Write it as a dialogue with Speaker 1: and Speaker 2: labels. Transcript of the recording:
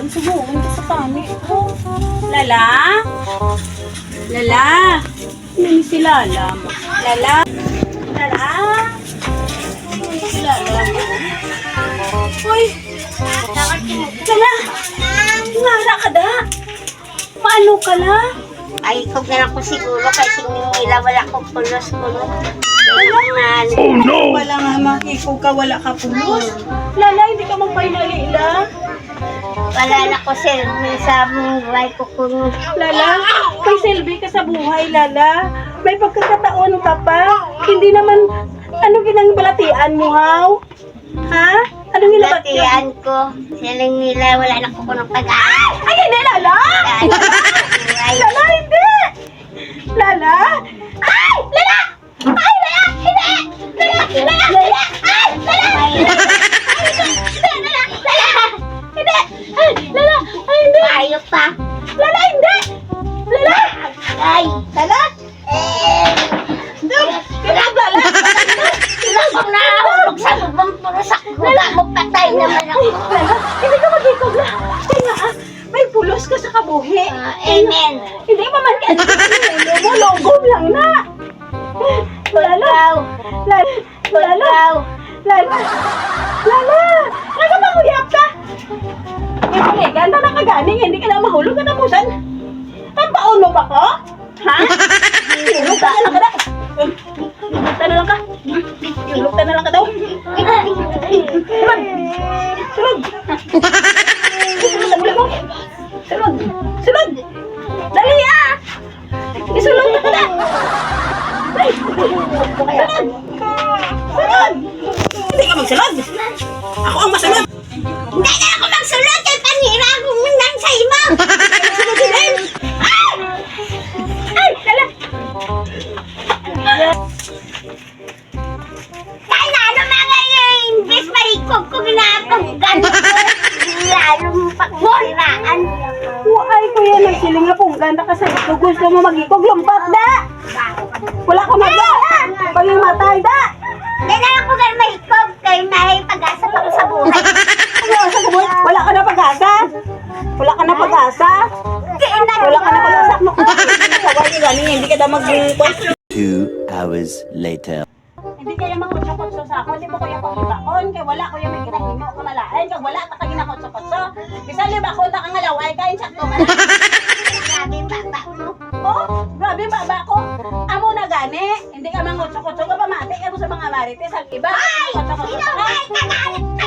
Speaker 1: Subukan ka sa pamit ko. Lala? Lala? Ano si Lala mo? Lala? Lala? Ano si Lala mo? Uy! Lala! Ngara ka da? Paano ka la?
Speaker 2: Ay, ikaw na lang ko siguro kasi nila wala akong pulos-pulos.
Speaker 1: Oh no! Wala nga makikog ka, wala ka pulos. Lala, hindi ka magpahinalila.
Speaker 2: Wala na ko silbi sa buhay ko kuno.
Speaker 1: Lala, may silbi ka sa buhay, Lala. May pagkakataon ka pa. Hindi naman, ano ginang balatian mo, haw? Ha? Ano
Speaker 2: Latian ko. Siling nila wala na ko kunong pag-aaral.
Speaker 1: Ay, hindi, Lala! Lala, hindi! Lala? Ay! Lala! Ay, Lala! Hindi! Lala! Lala! Lala! Ay! Lala! Hindi! Ay, Lala! Ay, hindi!
Speaker 2: Ayok pa.
Speaker 1: Lala, hindi! Lala!
Speaker 2: Ay!
Speaker 1: Lala! Kinag, Lala!
Speaker 2: Kung nahulog sa bubong puros ako, magpatay naman ako.
Speaker 1: Lala, hindi ka mag-ikog na. Kaya nga, may pulos ka sa kabuhi.
Speaker 2: Amen.
Speaker 1: Hindi pa man kaya mo, logom lang na. Lala! Lala! Lala! Lala! Lala! Lala, mahuyap ka! May paligan na nakaganing, hindi ka na mahulog ka tapusan. Ang baon mo ba ko? Ha? Hulog ka na lang ka na. Hulog ka na lang ka. Hulog ka na lang ka daw. Sulod! Sulod! Sulod ang ulo mo. Sulod! Sulod! Dali ah! Isulod ka na! Ay! Sulod! Sulod! Hindi ka magsulod! Ako ang masulod!
Speaker 2: Hindi na ako magsulod kay panira akong nang sa iba.
Speaker 1: Sulod din! Ay! Ay! Lala!
Speaker 2: Kaya ano mga imbis malikog ko ginapaggan ko. Lalong pagsiraan.
Speaker 1: Ay, kuya, nagsiling nga pong ganda ka sa ito. Gusto mo mag-ikog lumpak, da! Wala ka mag-ikog! Pag-imatay, da!
Speaker 2: Hindi na ako gan mahikog kay may pag-asa pa ko sa buhay.
Speaker 1: Wala ka na pag-asa? Wala ka na pag-asa? Wala ka na pag-asa? Saway ka gani, hindi ka na mag-ikog.
Speaker 3: 2 hours later.
Speaker 1: Hindi kaya makutso-kutso sa ako, hindi mo kaya pag-ibakon, kaya wala ko yung may kinahimo kamalaan, kaya wala ka ginakutso-kutso. Bisa libakon na kang alaway, kain sakto ka na.
Speaker 2: Grabe baba mo.
Speaker 1: Oh, grabe baba ko. Amo na gani, hindi ka mangutso-kutso ka pa mati, mo sa mga marites, ang iba.
Speaker 2: Ay!
Speaker 1: Kutso-kutso
Speaker 2: Sino
Speaker 1: ka.
Speaker 2: ba? Kagalit ka!